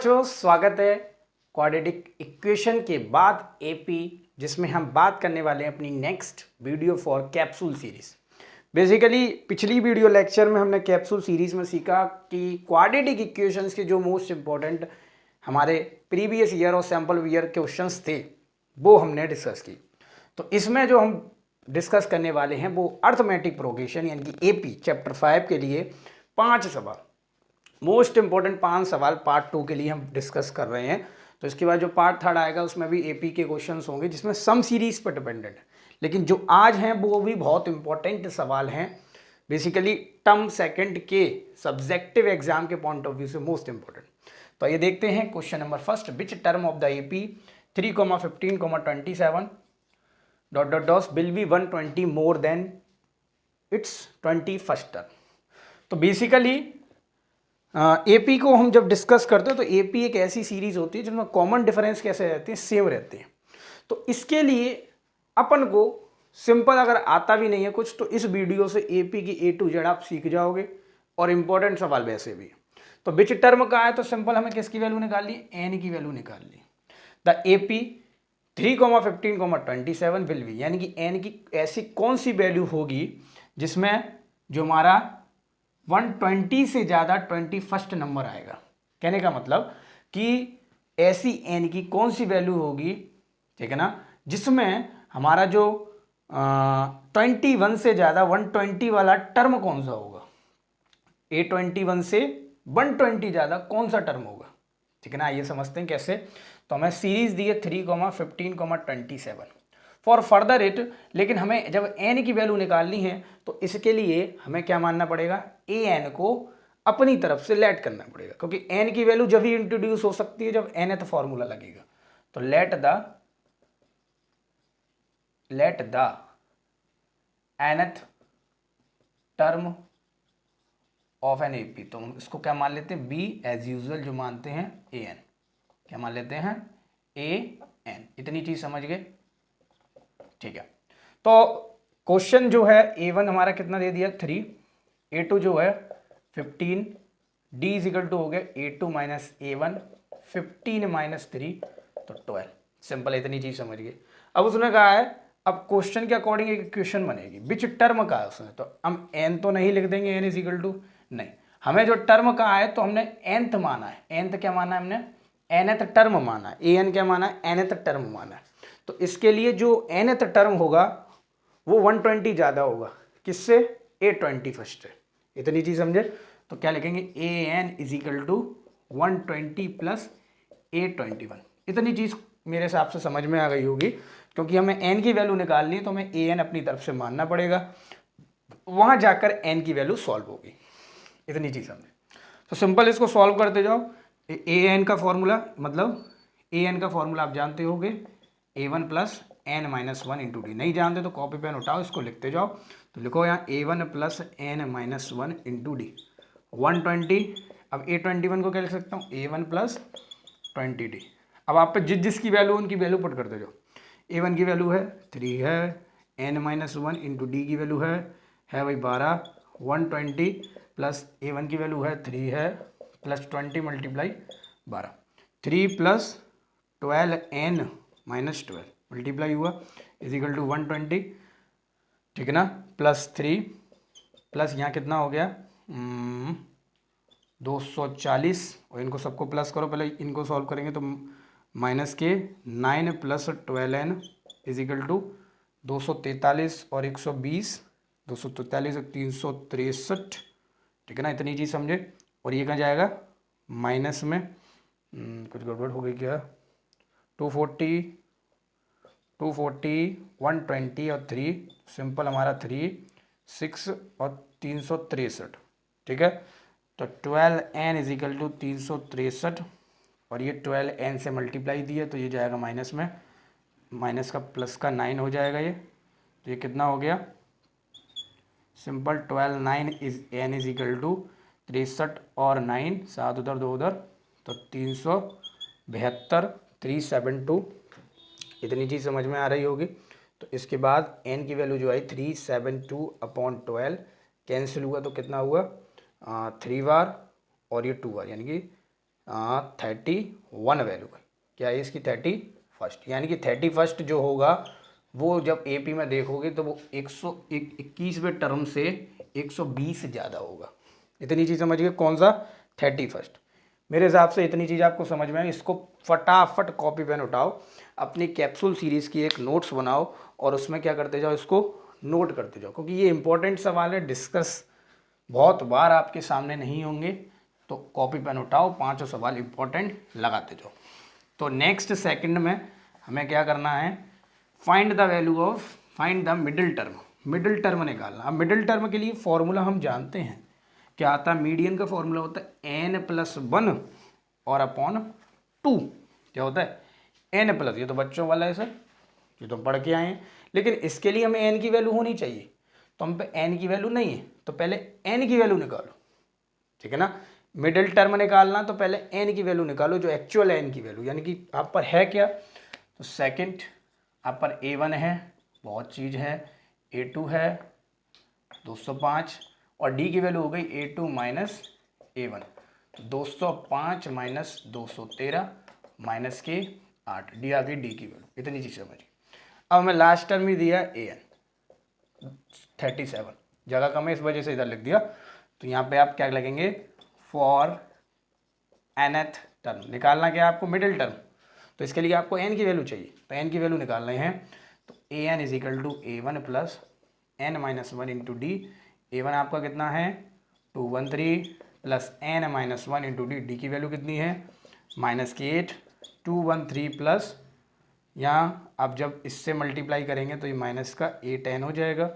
बच्चों, स्वागत है क्वाड्रेटिक इक्वेशन के बाद एपी, जिसमें हम बात करने वाले हैं अपनी next video for capsule series. Basically पिछली वीडियो लेक्चर में हमने कैप्सूल सीरीज में सीखा कि क्वाड्रेटिक इक्वेशंस के जो मोस्ट इंपॉर्टेंट हमारे प्रीवियस ईयर और सैम्पल ईयर क्वेश्चंस थे वो हमने डिस्कस की। तो इसमें जो हम डिस्कस करने वाले हैं वो अर्थमेटिक प्रोग्रेशन यानी कि एपी चैप्टर 5 के लिए 5 सवाल, मोस्ट इंपॉर्टेंट 5 सवाल पार्ट 2 के लिए हम डिस्कस कर रहे हैं। तो इसके बाद जो पार्ट 3 आएगा उसमें भी एपी के क्वेश्चंस होंगे जिसमें सम सीरीज पर डिपेंडेंट है, लेकिन जो आज हैं वो भी बहुत इंपॉर्टेंट सवाल हैं। बेसिकली टर्म सेकंड के सब्जेक्टिव एग्जाम के पॉइंट ऑफ व्यू से मोस्ट इंपॉर्टेंट। तो ये देखते हैं question number first, which term of the AP 3,15,27 ... will be 120 more than its 21st term। तो बेसिकली एपी को हम जब डिस्कस करते हैं तो एपी एक ऐसी सीरीज होती है जिनमें कॉमन डिफरेंस कैसे रहते हैं, सेम रहते हैं। तो इसके लिए अपन को सिंपल अगर आता भी नहीं है कुछ तो इस वीडियो से एपी की A to Z आप सीख जाओगे और इंपॉर्टेंट सवाल वैसे भी। तो विच टर्म का है तो सिंपल हमें किसकी वैल्यू निकालनी, एन की वैल्यू निकालनी। द एपी 3,15,27 विल बी, यानी कि एन की ऐसी कौन सी वैल्यू होगी जिसमें जो हमारा 120 से ज़्यादा 21st नंबर आएगा। कहने का मतलब कि ऐसी एन की कौन सी वैल्यू होगी, ठीक है ना, जिसमें हमारा जो 21 से ज़्यादा 120 वाला टर्म कौन सा होगा। A21 से 120 ज़्यादा कौन सा टर्म होगा, ठीक है ना। ये समझते हैं कैसे। तो हमें सीरीज दी है 3,15,27 फॉर फर्दर इट, लेकिन हमें जब एन की वैल्यू निकालनी है तो इसके लिए हमें क्या मानना पड़ेगा, ए एन को अपनी तरफ से लेट करना पड़ेगा, क्योंकि एन की वैल्यू जब ही इंट्रोड्यूस हो सकती है जब nth फॉर्मूला लगेगा। तो late the nth term of an AP, तो हम इसको क्या मान लेते हैं, बी एज यूजुअल जो मानते हैं ए एन, क्या मान लेते हैं, ए एन। इतनी चीज समझ गए, ठीक है। तो क्वेश्चन जो है A1 हमारा कितना दे दिया 3, A2 जो है 15, D इज इक्वल टू हो गया A2 माइनस A1, 15 माइनस 3 तो 12। सिंपल, इतनी चीज समझ गए। अब उसने कहा है, अब क्वेश्चन के अकॉर्डिंग एक इक्वेशन बनेगी, विच टर्म का है उसने, तो हम n तो नहीं लिख देंगे n इज इक्वल टू, नहीं, हमें जो टर्म का है तो हमने nth माना है। nth क्या माना है हमने, nth टर्म माना है। an क्या माना है, nth टर्म माना है। तो इसके लिए जो nth टर्म होगा वो 120 ज्यादा होगा किससे, A21 है। इतनी चीज समझे। तो क्या लिखेंगे, an is equal to 120 plus A21। इतनी चीज मेरे हिसाब से समझ में आ गई होगी, क्योंकि हमें n की वैल्यू निकालनी है तो हमें an अपनी तरफ से मानना पड़ेगा, वहां जाकर n की वैल्यू सॉल्व होगी। इतनी चीज समझे। तो सिंपल इसको सॉल्व करते जाओ। an का फॉर्मूला, मतलब an का फॉर्मूला आप जानते होगे, a1 plus N minus 1 into d. नहीं जानते तो कॉपी पेन उठाओ, इसको लिखते जाओ। तो लिखो यहाँ a1 plus N minus 1 into d 120। अब A21 को क्या लिख सकता हूँ, a1 प्लस 20d। अब आप पे जिसकी वैल्यू उनकी वैल्यू पुट करते जाओ। a1 की वैल्यू है 3 है, n माइनस 1 इंटू डी की वैल्यू है भाई 12, 120 प्लस a1 की वैल्यू है 3 है plus 20 multiply 12, 3 plus 12n minus 12 multiply हुआ इज इक्वल टू 120, ठीक है ना, प्लस 3 प्लस यहाँ कितना हो गया 240, और इनको सबको प्लस करो। पहले इनको सॉल्व करेंगे तो माइनस के 9 plus 12n is equal to 243 और 120, 243 और 363, ठीक है ना। इतनी चीज़ समझे। और ये कहाँ जाएगा, माइनस में कुछ गड़बड़ हो गई क्या, 240, 120 और 3, सिंपल हमारा 3, 6 और 363, ठीक है। तो 12n इज इक्वल टू 363 और ये 12n से मल्टीप्लाई दिए तो ये जाएगा माइनस में, माइनस का प्लस का 9 हो जाएगा ये। तो ये कितना हो गया, simple 12 9 is n is equal to 63 और 9, 7 उधर 2 उधर, तो 372, 372। इतनी चीज़ समझ में आ रही होगी। तो इसके बाद n की वैल्यू जो आई 372 अपॉन 12 कैंसिल हुआ तो कितना हुआ 3 बार और ये 2 बार, यानी कि 31 वैल्यू है। क्या है इसकी 31, यानी कि 31 जो होगा वो जब एपी में देखोगे तो वो 121वें टर्म से 120 ज़्यादा होगा। इतनी चीज़ समझिए, कौन सा 31। मेरे हिसाब से इतनी चीज़ आपको समझ में आई। इसको फटाफट कॉपी पेन उठाओ, अपनी कैप्सूल सीरीज़ की एक नोट्स बनाओ और उसमें क्या करते जाओ, इसको नोट करते जाओ, क्योंकि ये इंपॉर्टेंट सवाल है, डिस्कस बहुत बार आपके सामने नहीं होंगे। तो कॉपी पेन उठाओ, 5 सवाल इंपॉर्टेंट लगाते जाओ। तो नेक्स्ट सेकंड में हमें क्या करना है, find the middle term. Middle term निकालना। अब मिडिल टर्म के लिए फॉर्मूला हम जानते हैं, क्या आता है, मीडियन का फॉर्मूला होता है n+1 और अपॉन 2। क्या होता है, n+, ये तो बच्चों वाला है सर, ये तो पढ़ के आए हैं, लेकिन इसके लिए हमें n की वैल्यू होनी चाहिए, तो हम पे n की वैल्यू नहीं है, तो पहले n की वैल्यू निकालो, ठीक है ना। मिडिल टर्म निकालना तो पहले n की वैल्यू निकालो, जो एक्चुअल n की वैल्यू, यानी कि आप पर है क्या, तो सेकंड आप पर a1 है, बहुत चीज़ है, a2 है 205, और d की वैल्यू हो गई a2 माइनस a1, तो 205 माइनस 213 माइनस के 8, डी आ गई d की वैल्यू। इतनी चीज़ समझिए। अब हमें लास्ट टर्म ही दिया an 37, जगह कम है इस वजह से इधर लिख दिया, तो यहाँ पे आप क्या लगेंगे, फॉर nth टर्म निकालना क्या है आपको, मिडिल टर्म, तो इसके लिए आपको n की वैल्यू चाहिए, तो n की वैल्यू निकालने हैं, तो an is equal to a1 plus n-1 into d. a1 आपका कितना है 213 plus n-1 into d, d की वैल्यू कितनी है -8, 213 प्लस, यहाँ आप जब इससे मल्टीप्लाई करेंगे तो ये माइनस का 8n हो जाएगा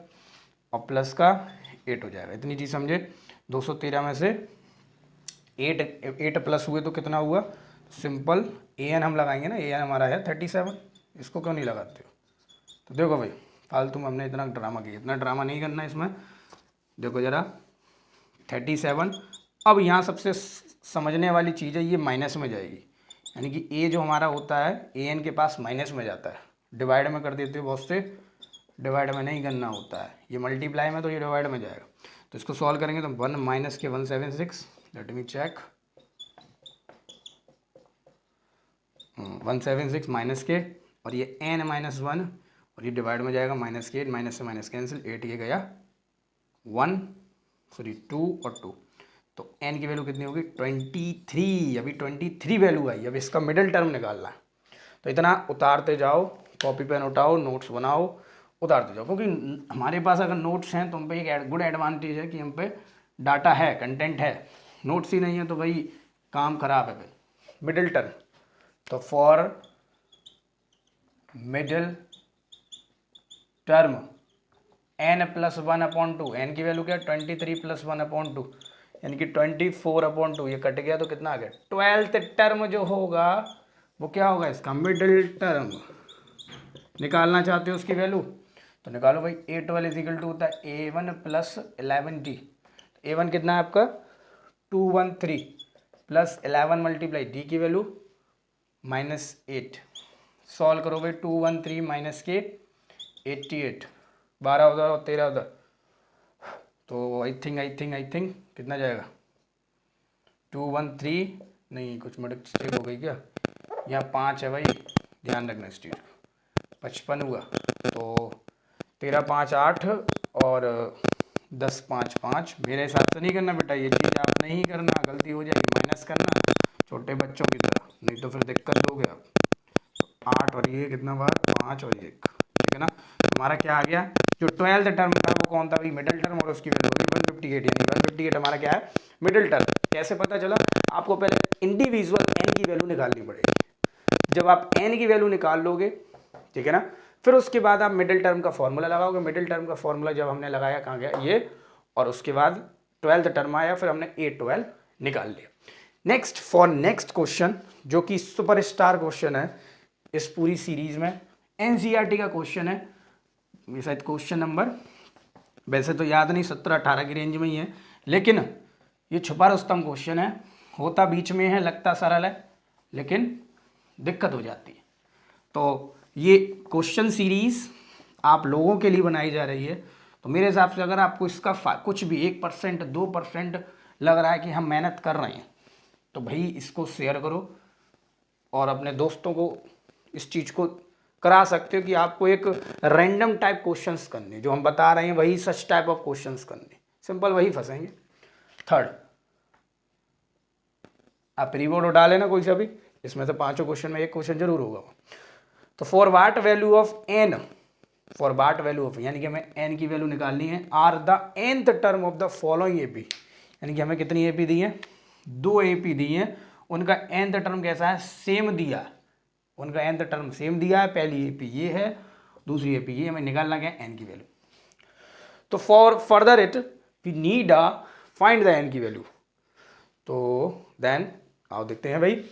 और प्लस का 8 हो जाएगा। इतनी चीज़ समझे। 213 में से 8 प्लस हुए तो कितना हुआ, सिंपल an हम लगाएंगे ना, an हमारा है 37, इसको क्यों नहीं लगाते हो। तो देखो भाई, फालतू में हमने इतना ड्रामा किया, इतना ड्रामा नहीं करना इसमें। देखो ज़रा 37, अब यहाँ सबसे समझने वाली चीज़ है, ये माइनस में जाएगी, यानी कि a जो हमारा होता है an के पास माइनस में जाता है, डिवाइड में कर देते हो बहुत से, डिवाइड में नहीं करना होता है, ये मल्टीप्लाई में तो ये डिवाइड में जाएगा। तो इसको सॉल्व करेंगे तो 1 माइनस के 176, लेट मी चेक, 176 माइनस के, और ये n-1 और ये डिवाइड में जाएगा, माइनस के 8, माइनस से माइनस कैंसिल, 8 ये गया 2 और 2, तो n की वैल्यू कितनी होगी 23, अभी 23 वैल्यू आई। अब इसका मिडिल टर्म निकालना है, तो इतना उतारते जाओ, कॉपी पेन उठाओ, नोट्स बनाओ, उतारते जाओ, क्योंकि हमारे पास अगर नोट्स हैं तो हम पे एक गुड एडवांटेज है कि हम पे डाटा है, कंटेंट है। नोट्स ही नहीं है तो भाई काम खराब है भाई। मिडिल टर्म, तो for middle term n+1/2, n की वैल्यू क्या है 23 + 1/2, यानी कि 24/2, ये कट गया तो कितना आ गया 12th टर्म जो होगा वो क्या होगा, इसका मिडिल टर्म। निकालना चाहते हो उसकी वैल्यू तो निकालो भाई, a12 इज इक्वल टू होता है a1 + 11d, a1 कितना है आपका 213 प्लस 11 मल्टीप्लाई डी की वैल्यू -8, सॉल्व करो भाई, 213 माइनस के 88, 12 उधर और 13 उधर, तो आई थिंक कितना जाएगा 213, नहीं कुछ मिस्टेक हो गई क्या, यहाँ 5 है भाई, ध्यान रखना इस चीज़, 55 हुआ, तो 13 5 8 और 10 5 5, मेरे हिसाब से नहीं करना बेटा, ये चीज़ आप नहीं करना, गलती हो जाएगी, माइनस करना छोटे बच्चों की तरह, नहीं तो फिर दिक्कत दोगे आप। तो 8 और ये कितना बार 5 और 1, ठीक है ना। हमारा क्या आ गया, जो 12th टर्म था वो कौन था भाई, मिडिल टर्म, और उसकी वैल्यू होगी 158, यानी 158 हमारा क्या है मिडिल टर्म। कैसे पता चला, आपको पहले इंडिविजुअल n की वैल्यू निकालनी पड़ेगी। जब आप n की वैल्यू निकाल लोगे, ठीक है ना, फिर उसके बाद आप मिडिल टर्म का फॉर्मूला लगाओगे। मिडिल टर्म का फॉर्मूला जब हमने लगाया, कहाँ गया ये, और उसके बाद 12th टर्म आया, फिर हमने a12 निकाल लिया। नेक्स्ट फॉर नेक्स्ट क्वेश्चन, जो कि सुपरस्टार क्वेश्चन है इस पूरी सीरीज में, एनसीईआरटी का क्वेश्चन है, ये शायद क्वेश्चन नंबर वैसे तो याद नहीं, 17-18 की रेंज में ही है, लेकिन ये छुपा रुस्तम क्वेश्चन है, होता बीच में है, लगता सरल है, लेकिन दिक्कत हो जाती है। तो ये क्वेश्चन सीरीज आप लोगों के लिए बनाई जा रही है, तो मेरे हिसाब से अगर आपको इसका कुछ भी 1% 2% लग रहा है कि हम मेहनत कर रहे हैं, तो भाई इसको शेयर करो और अपने दोस्तों को इस चीज़ को करा सकते हो कि आपको एक रैंडम टाइप क्वेश्चंस करने, जो हम बता रहे हैं वही सच टाइप ऑफ क्वेश्चंस करने, सिंपल वही फंसेंगे। थर्ड, आप प्रीबोर्ड उठा लेना कोई सा भी, इसमें से 5 क्वेश्चन में एक क्वेश्चन जरूर होगा। तो for what value of n, for what value of, यानी कि हमें एन की वैल्यू निकालनी है, are the nth term of the following AP, यानी कि हमें कितनी एपी दी है, 2 एपी दी है, उनका nth टर्म कैसा है, सेम दिया, उनका nth टर्म सेम दिया है, पहली एपी ये है, दूसरी एपी ये, हमें निकालना क्या है, एन की वैल्यू। तो for further it we need a find the n की वैल्यू। तो देन आओ देखते हैं भाई,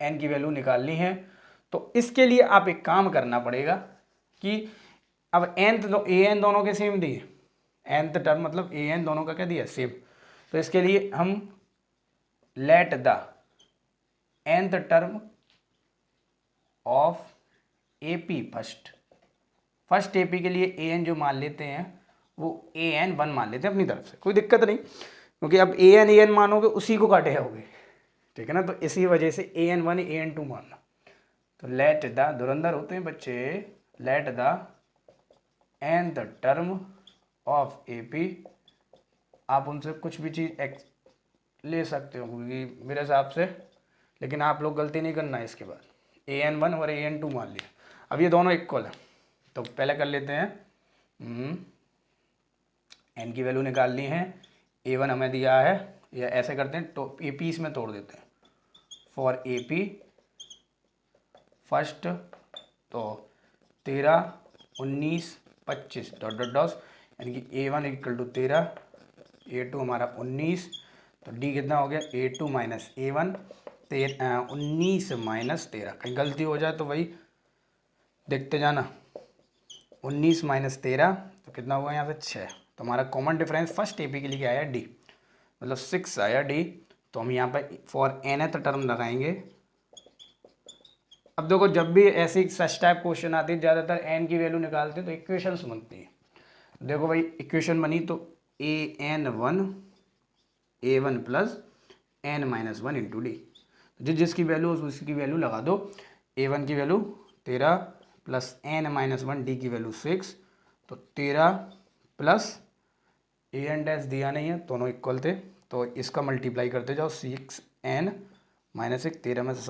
एन की वैल्यू निकालनी है। तो इसके लिए आप एक काम करना पड़ेगा कि अब एन तो ए एन दोनों के सेम दिए, nth टर्म मतलब ए एन दोनों का क्या दिया, सेम। तो इसके लिए हम late the nth term of AP first AP के लिए ए एन जो मान लेते हैं वो ए एन 1 मान लेते हैं अपनी तरफ से, कोई दिक्कत नहीं, क्योंकि अब ए एन मानोगे उसी को काटे होगे, ठीक है ना। तो इसी वजह से ए एन 1 ए एन 2 मानना। तो लेट द, धुरंधर होते हैं बच्चे, late the nth term of AP, आप उनसे कुछ भी चीज़ ले सकते हो क्योंकि मेरे हिसाब से, लेकिन आप लोग गलती नहीं करना है इसके बाद, ए एन 1 और ए एन 2 मान लिया। अब ये दोनों इक्वल है, तो पहले कर लेते हैं, एन की वैल्यू निकालनी है, ए वन हमें दिया है, या ऐसे करते हैं तो ए पी इसमें तोड़ देते हैं, फॉर ए पी फर्स्ट तो 13 19 25 डॉट डॉट डॉट, यानी कि A one equal to 13, A two हमारा 19, तो डी कितना हो गया, A two minus A one, 19 minus 13, कहीं गलती हो जाए तो वही देखते जाना, 19 माइनस 13 तो कितना हुआ यहाँ से 6। तो हमारा कॉमन डिफरेंस फर्स्ट एपी के लिए क्या आया, डी, मतलब 6 आया डी। तो हम यहाँ पर फॉर nth टर्म लगाएंगे। अब देखो जब भी ऐसी सच टाइप क्वेश्चन आती है ज़्यादातर एन की वैल्यू निकालते हैं तो इक्वेशंस बनती है। देखो भाई इक्वेशन बनी तो A N 1 A one plus N minus 1 into D, जिसकी वैल्यू उसकी वैल्यू लगा दो। ए वन की value 13 plus N minus 1, D की वैल्यू 6, तो 13 प्लस ए एन डैश दिया नहीं है, दोनों इक्वल थे, तो इसका मल्टीप्लाई करते जाओ, 6 एन माइनस 1, 13 में से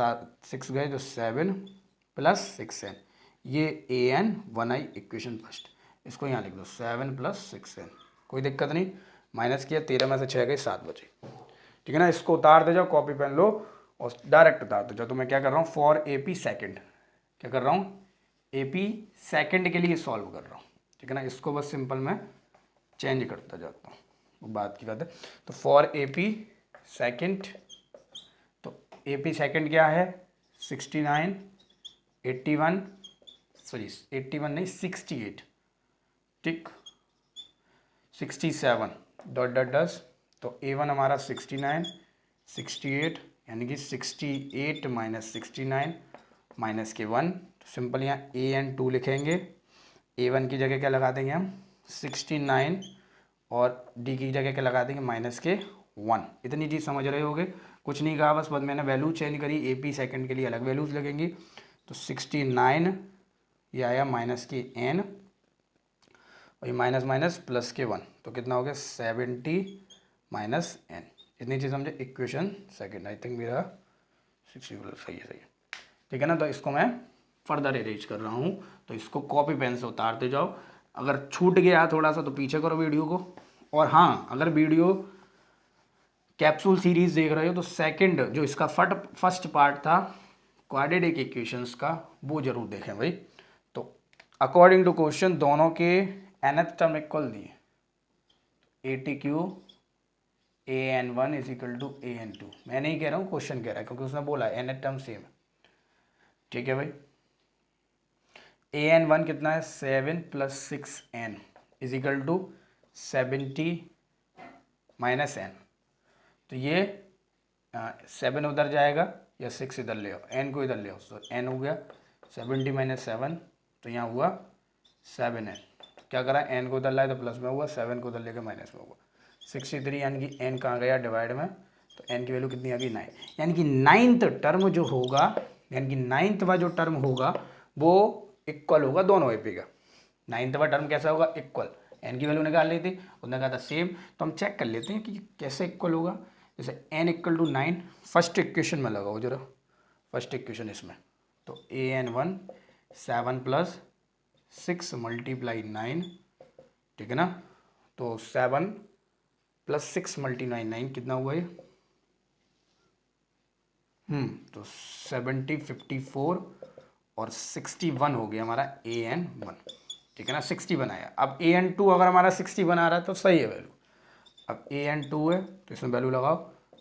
6 गए तो 7 प्लस 6 एन, ये A N 1 I equation first, इसको यहाँ लिख दो 7 प्लस 6 एन, कोई दिक्कत नहीं, माइनस किया 13 में से 6 गए 7 बचे, ठीक है ना। इसको उतार दे जाओ, कॉपी पेन लो और डायरेक्ट उतार दो जाओ। तो मैं क्या कर रहा हूँ, फॉर ए पी सेकेंड, क्या कर रहा हूँ, ए पी सेकेंड के लिए सॉल्व कर रहा हूँ, ठीक है ना। इसको बस सिंपल मैं चेंज करता जाता हूँ, वो बात की बात है। तो फॉर ए पी सेकेंड, तो ए पी सेकेंड क्या है, 69 81 सॉरी 81 नहीं 68, ठीक, 67 डॉट डॉट 10, तो ए वन हमारा 69 68, यानी कि 68 माइनस 69 माइनस के 1, तो सिंपल यहाँ ए एन 2 लिखेंगे, ए वन की जगह क्या लगा देंगे हम 69 और डी की जगह क्या लगा देंगे माइनस के 1। इतनी चीज़ समझ रहे होगे, कुछ नहीं कहा, बस मैंने वैल्यू चेंज करी, ए पी सेकेंड के लिए अलग वैल्यूज लगेंगी। तो 69 ये आया माइनस के एन और ये माइनस माइनस प्लस के 1, तो कितना हो गया 70 माइनस एन। इतनी चीज़ समझे, इक्वेशन सेकेंड, आई थिंक मेरा 60 सही है ठीक है ना। तो इसको मैं फर्दर अरेंज कर रहा हूँ, तो इसको कॉपी पेन से उतारते जाओ, अगर छूट गया थोड़ा सा तो पीछे करो वीडियो को। और हाँ, अगर वीडियो कैप्सूल सीरीज देख रहे हो तो सेकंड जो इसका फर्स्ट पार्ट था क्वाड्रेटिक इक्वेशंस का, वो जरूर देखें भाई। तो अकॉर्डिंग टू क्वेश्चन दोनों के nth टर्म इक्वल दिए, a t q a N 1 is equal to a n 2, मैं नहीं कह रहा हूँ, क्वेश्चन कह रहा है, क्योंकि उसने बोला है nth टर्म सेम, ठीक है भाई। ए एन 1 कितना है 7 plus 6 n is equal to 70 minus n, तो ये 7 उधर जाएगा या 6 इधर ले आओ, एन को इधर ले आओ, तो एन हो गया 70 माइनस 7, तो यहाँ हुआ 7 एन, क्या करा एन को उधर लाए तो प्लस में हुआ, 7 को उधर लेके माइनस में हुआ 63, यानी कि एन कहाँ गया डिवाइड में, तो n की वैल्यू कितनी आ गई 9, यानी कि 9th टर्म जो होगा, यानी कि 9वां जो टर्म होगा वो इक्वल होगा दोनों एपी का। 9वां टर्म कैसा होगा, इक्वल। n की वैल्यू निकाल ली थी, उसने कहा था सेम, तो हम चेक कर लेते हैं कि कैसे इक्वल होगा। जैसे n equal to 9, first equation में लगाओ जरा, फर्स्ट इक्वेशन इसमें, तो an1 7 + 6 × 9, ठीक है ना, तो 7 + 6 × 9 कितना हुआ ये, तो 70 54 और 61 हो गया हमारा an1, ठीक है ना, 61 आया। अब an2 अगर हमारा 61 आ रहा है तो सही है वैल्यू। अब an2 है तो इसमें वैल्यू लगाओ,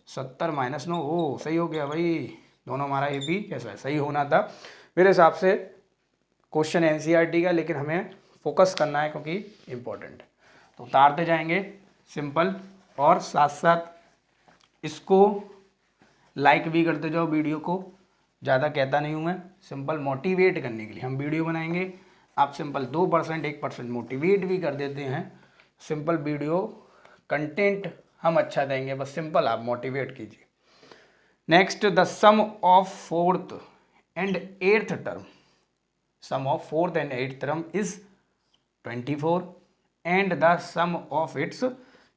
70 - 9, ओ सही हो गया भाई, दोनों हमारा ए बी कैसा है, सही होना था मेरे हिसाब से। क्वेश्चन एनसीईआरटी का, लेकिन हमें फोकस करना है क्योंकि इम्पोर्टेंट है, तो उतारते जाएंगे सिंपल, और साथ साथ इसको लाइक भी करते जाओ वीडियो को। ज़्यादा कहता नहीं हूँ मैं, सिंपल मोटिवेट करने के लिए हम वीडियो बनाएंगे। आप सिंपल 2% 1% मोटिवेट भी कर देते हैं। सिंपल वीडियो कंटेंट हम अच्छा देंगे, बस सिंपल आप मोटिवेट कीजिए। Next, the sum of 4th and 8th term, sum of 4th and 8th term is 24 and the sum of its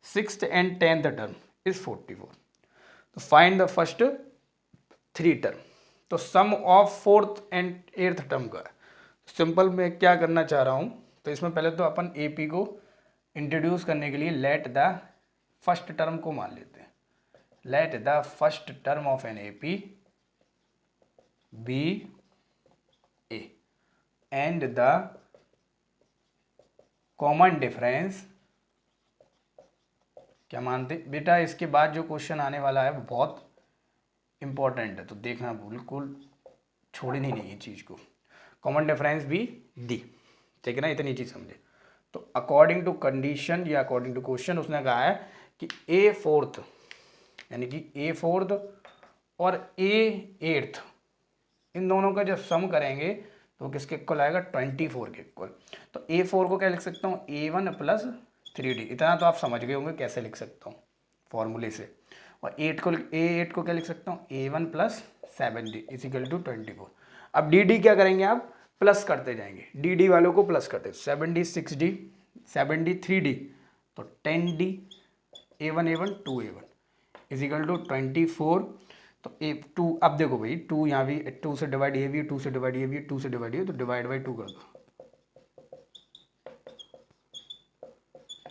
6th and 10th term is 44. तो find the first 3 term। तो sum of 4th and 8th term का simple मैं क्या करना चाह रहा हूँ, तो इसमें पहले तो अपन AP को इंट्रोड्यूस करने के लिए लेट द फर्स्ट टर्म को मान लेते हैं। Let the first term of an AP be A and the common difference, क्या मानते बेटा, इसके बाद जो क्वेश्चन आने वाला है वो बहुत इंपॉर्टेंट है, तो देखना बिल्कुल छोड़नी नहीं है चीज़ को। कॉमन डिफरेंस भी दी, ठीक है ना, इतनी चीज़ समझे। तो अकॉर्डिंग टू कंडीशन या अकॉर्डिंग टू क्वेश्चन उसने कहा है कि A4th, यानी कि A4th और A8th, इन दोनों का जब सम करेंगे तो किसके इक्वल आएगा, 24 के इक्वल। तो A4 को क्या लिख सकता हूँ, A1 + 3D, इतना तो आप समझ गए होंगे कैसे लिख सकता हूँ फॉर्मूले से। और A8 को क्या लिख सकता हूँ, A1 + 7D = 24। अब DD क्या करेंगे आप, प्लस करते जाएंगे, DD वालों को प्लस करते, 7D 6D 7D 3D, तो 10D, A1 2A1 = 24। तो A2, अब देखो भाई 2 यहाँ भी 2 से डिवाइड, ये भी 2 से डिवाइड, ये भी 2 से डिवाइड, ये तो डिवाइड बाई 2 कर दो,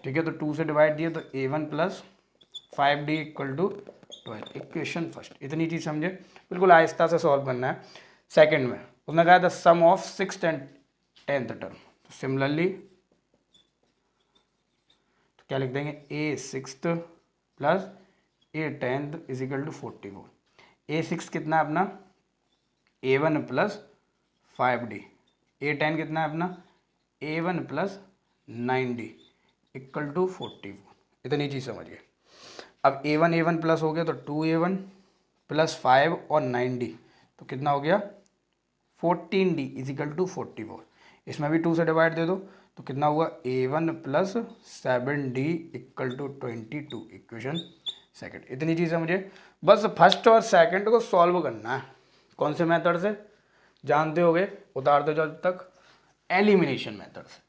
ठीक है। तो 2 से डिवाइड दिए तो A1 + 5D = 12, इक्वेशन फर्स्ट। इतनी चीज़ समझे, बिल्कुल आहिस्ता से सॉल्व करना है। सेकंड में उसने कहा the sum of 6th and 10th term, तो सिमिलरली तो क्या लिख देंगे, A6th + A10th = 44। A6 कितना है अपना, A1 + 5D, A10 कितना है अपना, A1 + 9D = 44। इतनी चीज़ समझिए। अब A1 प्लस हो गया तो 2A1 + 5 और 9D, तो कितना हो गया, 14D = 44। इसमें भी 2 से डिवाइड दे दो तो कितना हुआ, A1 + 7D = 22, इक्वेशन सेकंड। इतनी चीज़ समझिए, बस फर्स्ट और सेकंड को सॉल्व करना है। कौन से मेथड से जानते होगे, उतारते जाओ जब तक, एलिमिनेशन मेथड से।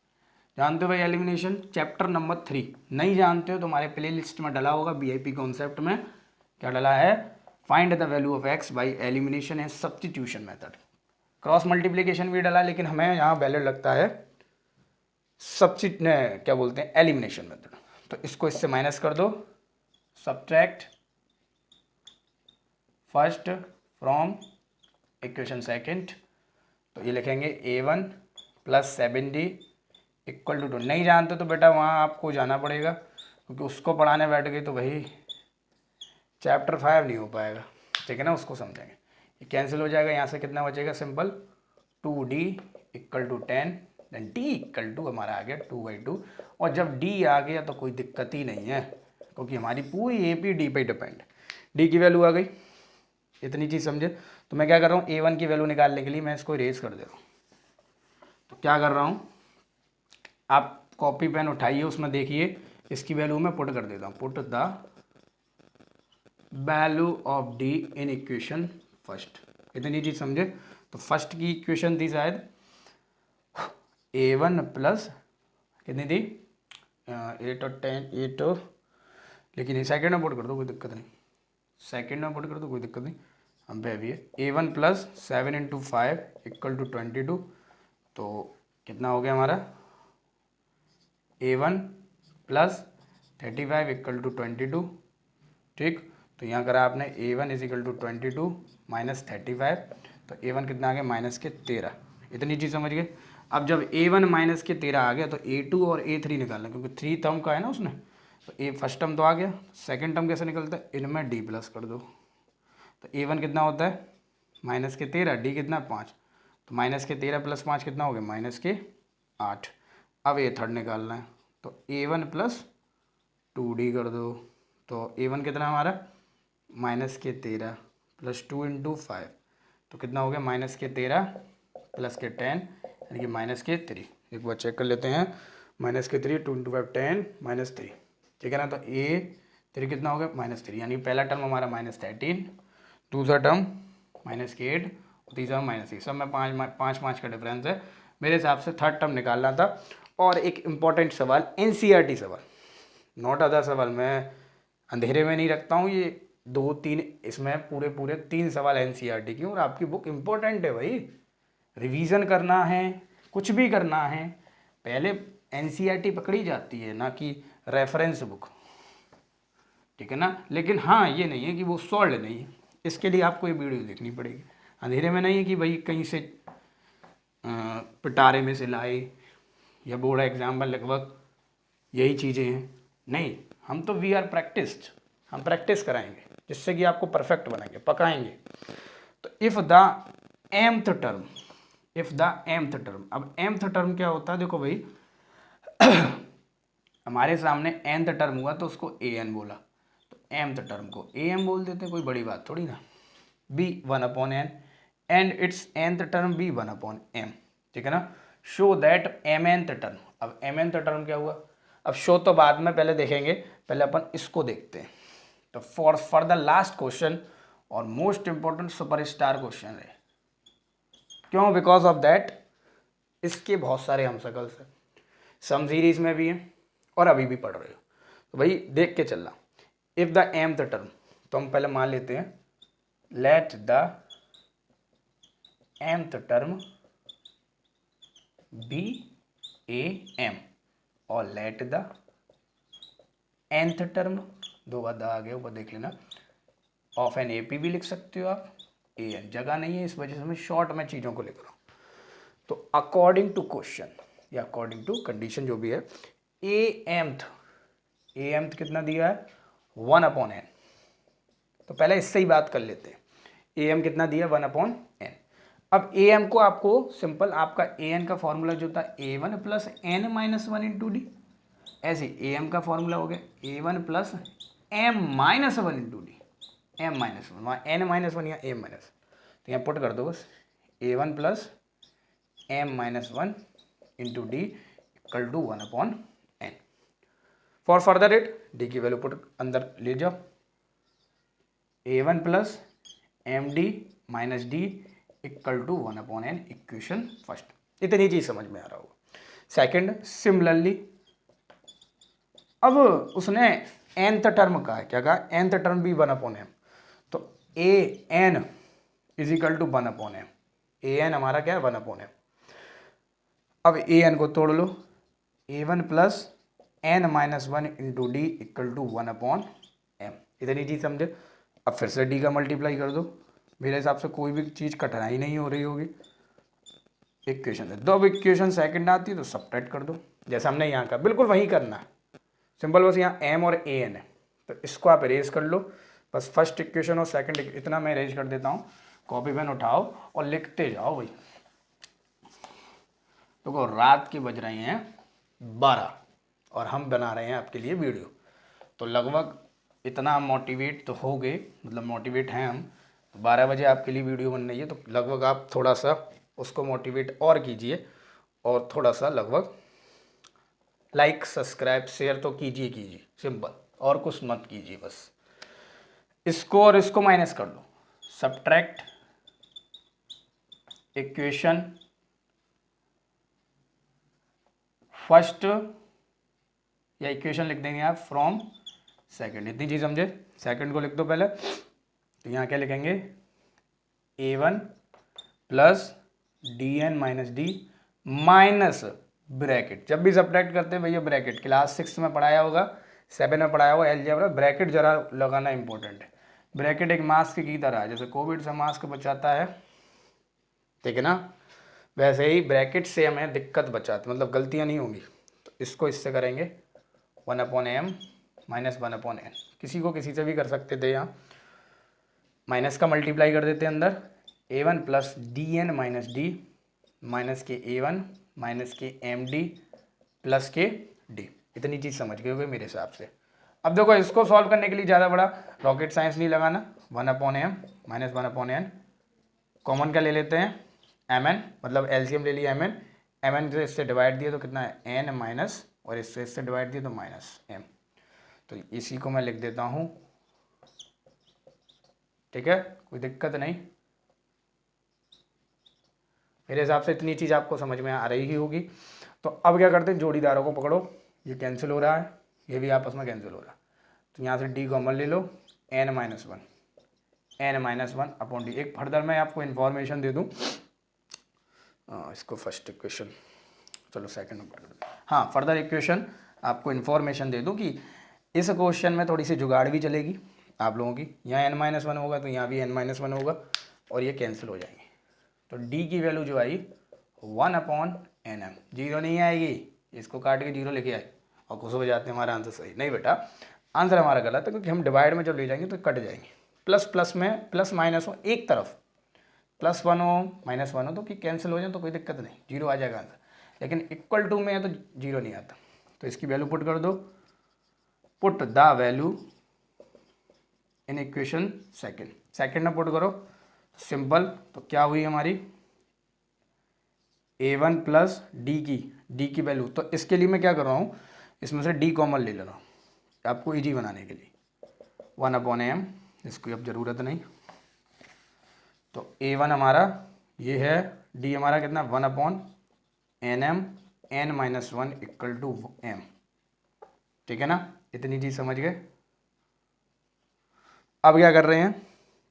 जानते हो भाई एलिमिनेशन, चैप्टर नंबर 3। नहीं जानते हो तो हमारे प्ले लिस्ट में डला होगा, VIP कॉन्सेप्ट में क्या डला है, find the value of x by elimination and substitution method. Cross multiplication भी डला, लेकिन हमें यहाँ वैल्यू लगता है क्या बोलते हैं, एलिमिनेशन मेथड। तो इसको इससे माइनस कर दो, subtract first from equation second, तो ये लिखेंगे A1 + 7D = 2। नहीं जानते तो बेटा वहाँ आपको जाना पड़ेगा, क्योंकि उसको पढ़ाने बैठ गए तो वही चैप्टर 5 नहीं हो पाएगा, ठीक है ना, उसको समझेंगे। ये कैंसिल हो जाएगा, यहाँ से कितना बचेगा, सिंपल 2D = 10, देन D = हमारा आ गया 2/2। और जब D आ गया तो कोई दिक्कत ही नहीं है, क्योंकि हमारी पूरी AP D पे डिपेंड। D की वैल्यू आ गई, इतनी चीज़ समझे। तो मैं क्या कर रहा हूँ, A1 की वैल्यू निकालने के लिए मैं इसको इरेज कर दे रहा हूँ। तो क्या कर रहा हूँ, आप कॉपी पेन उठाइए, उसमें देखिए इसकी वैल्यू मैं पुट कर देता हूँ, put the value of D in equation first. इतनी चीज समझे। तो फर्स्ट की इक्वेशन थी शायद a1 प्लस कितनी थी 8 और 10 8 और, लेकिन सेकेंड में पुट कर दो कोई दिक्कत नहीं, सेकेंड में पुट कर दो कोई दिक्कत नहीं, हम पे अभी है a1 plus 7 into 5 equal to 22। तो कितना हो गया हमारा a1 प्लस 35 इक्वल टू 22। ठीक, तो यहाँ करा आपने a1 is equal to 22 minus 35, तो a1 कितना आ गया माइनस के 13। इतनी चीज़ समझ गए। अब जब a1 माइनस के 13 आ गया तो a2 और a3 निकालना, क्योंकि 3 टर्म का है ना उसने, तो ए फर्स्ट टर्म तो आ गया, सेकंड टर्म कैसे निकलता है, इनमें d प्लस कर दो। तो a1 कितना होता है माइनस के 13, d कितना 5, तो माइनस के 13 प्लस 5 कितना हो गया माइनस के 8। अब ए थर्ड निकालना है, तो a1 प्लस 2d कर दो। तो a1 कितना हमारा माइनस के 13 प्लस 2 इंटू 5, तो कितना हो गया माइनस के 13 प्लस के 10 यानी कि माइनस के 3। एक बार चेक कर लेते हैं, माइनस के 3 2 इंटू 5 10 माइनस 3, ठीक है ना। तो a3 कितना हो गया माइनस 3, यानी पहला टर्म हमारा माइनस 13, दूसरा टर्म माइनस के 8 और तीसरा माइनस 3, सब में 5 का डिफरेंस है। मेरे हिसाब से थर्ड टर्म निकालना था। और एक इम्पॉर्टेंट सवाल NCERT सवाल, नॉट अदर सवाल, मैं अंधेरे में नहीं रखता हूँ, ये 2-3 इसमें पूरे 3 सवाल NCERT की, और आपकी बुक इम्पोर्टेंट है भाई, रिवीजन करना है, कुछ भी करना है, पहले NCERT पकड़ी जाती है ना कि रेफरेंस बुक, ठीक है ना। लेकिन हाँ ये नहीं है कि वो सॉल्व नहीं है, इसके लिए आपको ये वीडियो देखनी पड़ेगी। अंधेरे में नहीं है कि भाई कहीं से पिटारे में से लाए या बोर्ड एग्जाम में लगभग यही चीज़ें हैं, नहीं, हम तो वी आर प्रैक्टिस्ड, हम प्रैक्टिस कराएंगे जिससे कि आपको परफेक्ट बनाएंगे, पकाएंगे। तो if the mth term, if the mth term, अब mth टर्म क्या होता है, देखो भाई हमारे सामने nth टर्म हुआ तो उसको an बोला, तो mth टर्म को am बोल देते हैं, कोई बड़ी बात थोड़ी ना, b 1/n and it's nth term b 1/m, ठीक है ना। शो दैट mnth टर्म, अब mnth टर्म क्या हुआ, अब शो तो बाद में पहले देखेंगे, पहले अपन इसको देखते हैं। तो फॉर द लास्ट क्वेश्चन और मोस्ट इंपॉर्टेंट सुपरस्टार क्वेश्चन है, क्यों, बिकॉज ऑफ दैट इसके बहुत सारे हम सकल्स हैं, सम सीरीज में भी हैं और अभी भी पढ़ रहे हो, तो भाई देख के चलना। इफ द mth टर्म, तो हम पहले मान लेते हैं let the mth term be am और लेट द nth टर्म, दो बार द आ गया ऊपर देख लेना, ऑफ एन AP भी लिख सकते हो आप, an जगह नहीं है इस वजह से मैं शॉर्ट में चीज़ों को लिख रहा हूँ। तो अकॉर्डिंग टू क्वेश्चन या अकॉर्डिंग टू कंडीशन जो भी है, amth कितना दिया है 1/n, तो पहले इससे ही बात कर लेते हैं। am कितना दिया 1/n। अब am को आपको सिंपल, आपका an का फॉर्मूला जो था a1 plus n minus 1 into D, ऐसे am का फॉर्मूला हो गया a1 plus m minus 1 into D, m minus 1, वहाँ n माइनस 1 या m माइनस, तो यहाँ पुट कर दो बस a1 plus m minus 1 into d equal to 1/n। For further it d की वैल्यू पुट अंदर ले जाओ, a1 plus m d minus d equal to 1/n, equation first. इतनी चीज समझ में आ रहा होगा। सेकंड, सिमिलरली अब उसने nth टर्म का है, क्या कहा, nth टर्म भी 1/m, तो an is equal to 1/m, an हमारा क्या है 1/m। अब an को तोड़ लो, a1 plus n minus 1 into d equal to 1/m, इतनी चीज समझे। अब फिर से डी का मल्टीप्लाई कर दो, मेरे हिसाब से कोई भी चीज़ कठिनाई नहीं हो रही होगी। इक्वेशन है, दो इक्वेशन सेकंड आती है तो सब्ट्रैक्ट कर दो, जैसा हमने यहाँ का बिल्कुल वही करना है, सिंपल, बस यहाँ m और an है तो इसको आप इरेज कर लो, बस फर्स्ट इक्वेशन और सेकंड, इतना मैं इरेज कर देता हूँ। कॉपी पेन उठाओ और लिखते जाओ भाई। देखो रात के बज रहे हैं 12 और हम बना रहे हैं आपके लिए वीडियो, तो लगभग इतना मोटिवेट तो हो गए, मतलब मोटिवेट हैं हम, तो 12 बजे आपके लिए वीडियो बन रही है, तो लगभग आप थोड़ा सा उसको मोटिवेट और कीजिए, और थोड़ा सा लगभग लाइक सब्सक्राइब शेयर तो कीजिए, सिंपल, और कुछ मत कीजिए बस। इसको और इसको माइनस कर दो, सब्ट्रैक्ट इक्वेशन फर्स्ट, या इक्वेशन लिख देंगे आप फ्रॉम सेकंड, इतनी चीज समझे। सेकंड को लिख दो पहले, तो यहाँ क्या लिखेंगे, a1 plus d n minus d minus bracket. जब भी सब्ट्रैक्ट करते हैं भैया ब्रैकेट, क्लास 6 में पढ़ाया होगा, 7 में पढ़ाया होगा अलजेब्रा, ब्रैकेट जरा लगाना इंपॉर्टेंट है। ब्रैकेट एक मास्क की तरह है, जैसे कोविड से मास्क बचाता है, ठीक है ना, वैसे ही ब्रैकेट से हमें दिक्कत बचाते, मतलब गलतियाँ नहीं होंगी। तो इसको इससे करेंगे 1/m माइनस 1/n, किसी को किसी से भी कर सकते थे, यहाँ माइनस का मल्टीप्लाई कर देते अंदर, a1 plus d n minus d minus के a1 माइनस के md प्लस के d। इतनी चीज़ समझ गए होगे मेरे हिसाब से। अब देखो इसको सॉल्व करने के लिए ज़्यादा बड़ा रॉकेट साइंस नहीं लगाना, 1/m माइनस 1/n, कॉमन क्या ले लेते हैं mn, मतलब एलसीएम ले लिया mn से इससे डिवाइड दिया तो कितना है n माइनस, और इससे डिवाइड दिया तो माइनस m, तो इसी को मैं लिख देता हूँ, ठीक है, कोई दिक्कत नहीं। मेरे हिसाब से इतनी चीज़ आपको समझ में आ रही ही होगी। तो अब क्या करते हैं, जोड़ीदारों को पकड़ो, ये कैंसिल हो रहा है, ये भी आपस में कैंसिल हो रहा है, तो यहाँ से डी कॉमन ले लो, n minus one upon D. एक फर्दर मैं आपको इन्फॉर्मेशन दे दूँ, इसको फर्स्ट इक्वेशन, चलो सेकंड नंबर कर दो, हाँ फर्दर इक्वेशन आपको इन्फॉर्मेशन दे दूँ कि इस क्वेश्चन में थोड़ी सी जुगाड़ भी चलेगी आप लोगों की। यहाँ n-1 होगा तो यहाँ भी n-1 होगा, और ये कैंसिल हो जाएंगे, तो d की वैल्यू जो आई 1/nm, जीरो नहीं आएगी, इसको काट के जीरो लेके आए और खुश हो जाते हैं हमारा आंसर सही। नहीं बेटा, आंसर हमारा गलत है, क्योंकि हम डिवाइड में जब ले जाएंगे तो कट जाएंगे। प्लस प्लस में प्लस माइनस हो एक तरफ, +1 हो -1 हो तो कि कैंसिल हो जाए तो कोई दिक्कत नहीं, जीरो आ जाएगा आंसर, लेकिन इक्वल टू में है तो जीरो नहीं आता। तो इसकी वैल्यू पुट कर दो, put the value in equation second में पुट करो, सिंपल, तो क्या हुई हमारी a1 प्लस डी की वैल्यू, तो इसके लिए मैं क्या कर रहा हूँ, इसमें से d कॉमन ले ले रहा हूँ आपको इजी बनाने के लिए, 1/m, इसकी अब ज़रूरत नहीं, तो a1 हमारा ये है, d हमारा कितना 1/nm, n-1 equal to m, ठीक है ना, इतनी चीज़ समझ गए। अब क्या कर रहे हैं,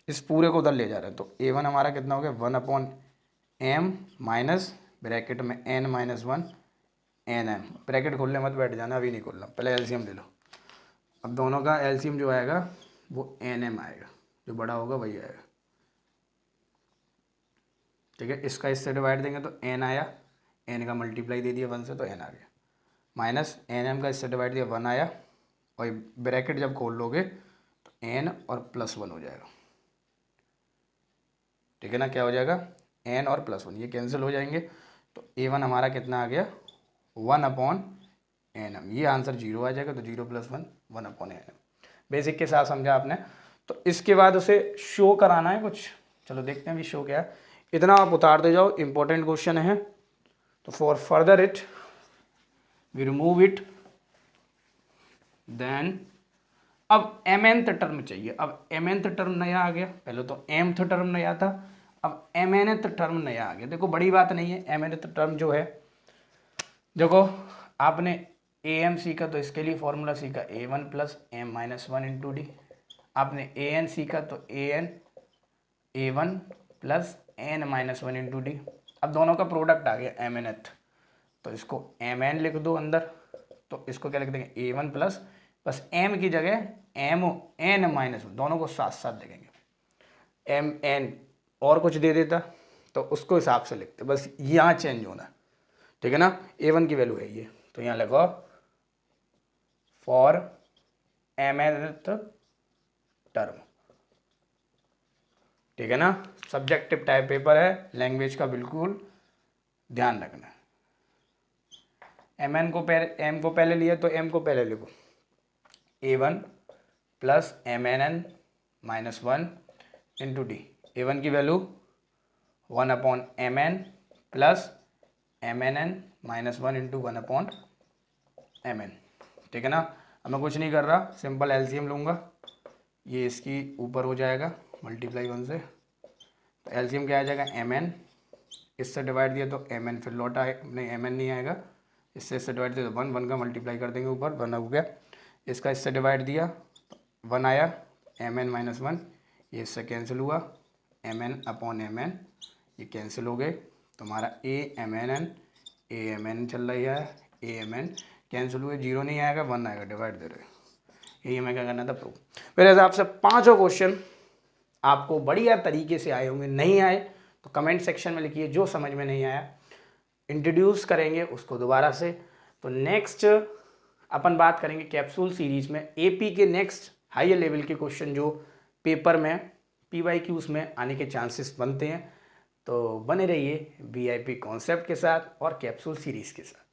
इस पूरे को उधर ले जा रहे हैं, तो a1 हमारा कितना हो गया 1/m माइनस ब्रैकेट में n-1 nm, ब्रैकेट खोलने मत बैठ जाना, अभी नहीं खोलना, पहले एलसीएम ले लो। अब दोनों का एलसीएम जो आएगा वो nm आएगा, जो बड़ा होगा वही आएगा, ठीक है। इसका इससे डिवाइड देंगे तो n आया, n का मल्टीप्लाई दे दिया 1 से तो n आ गया, माइनस nm का इससे डिवाइड दिया 1 आया, और ब्रैकेट जब खोल लोगे तो n और +1 हो जाएगा, ठीक है ना, क्या हो जाएगा n और +1, ये कैंसिल हो जाएंगे, तो a1 हमारा कितना आ गया 1/nm, ये आंसर जीरो आ जाएगा, तो 0 + 1 1/nm। बेसिक के साथ समझा आपने। तो इसके बाद उसे शो कराना है कुछ, चलो देखते हैं अभी शो क्या है, इतना आप उतार दे जाओ, इंपॉर्टेंट क्वेश्चन है। तो for further it we remove it, then अब mnth टर्म चाहिए, अब mnth टर्म नया आ गया, पहले तो mth टर्म नया था, अब mnth टर्म नया आ गया। देखो बड़ी बात नहीं है, mnth टर्म जो है, देखो आपने am सीखा तो इसके लिए फॉर्मूला सीखा a1 plus m-1 into D, आपने an सीखा तो a1 plus n-1 into D. अब दोनों का प्रोडक्ट आ गया mnth, तो इसको mn लिख दो अंदर, तो इसको क्या लिख देंगे a1 प्लस, बस m की जगह n-1, दोनों को साथ साथ लिखेंगे, mn और कुछ दे देता तो उसको हिसाब से लिखते, बस यहाँ चेंज होना, ठीक है ना। a1 की वैल्यू है ये, तो यहाँ लिखो फॉर mnth टर्म, ठीक है ना, सब्जेक्टिव टाइप पेपर है, लैंग्वेज का बिल्कुल ध्यान रखना। m को पहले लिया तो m को पहले लिखो, a1 plus mn-1 into d, a1 की value 1/mn plus mn-1 into 1/mn, ठीक है ना। अब मैं कुछ नहीं कर रहा, सिंपल एलसीएम लूँगा, ये इसकी ऊपर हो जाएगा मल्टीप्लाई 1 से, तो एलसीएम क्या आ जाएगा mn, इससे डिवाइड दिया तो mn फिर लौटा है, नहीं mn नहीं आएगा, इससे डिवाइड दिया तो 1 का मल्टीप्लाई कर देंगे ऊपर 1 हो गया, इसका इससे डिवाइड दिया 1 आया, mn माइनस 1, ये इससे कैंसिल हुआ, mn अपॉन mn ये कैंसिल हो गए, तुम्हारा a mn चल रही है, a mn कैंसिल हुए, 0 नहीं आएगा 1 आएगा, डिवाइड दे रहे, यही हमें क्या करना था प्रूफ। मेरे हिसाब से 5 क्वेश्चन आपको बढ़िया तरीके से आए होंगे, नहीं आए तो कमेंट सेक्शन में लिखिए, जो समझ में नहीं आया इंट्रोड्यूस करेंगे उसको दोबारा से। तो नेक्स्ट अपन बात करेंगे कैप्सूल सीरीज में एपी के नेक्स्ट हायर लेवल के क्वेश्चन जो पेपर में PYQs में आने के चांसेस बनते हैं, तो बने रहिए VIP कॉन्सेप्ट के साथ और कैप्सूल सीरीज के साथ।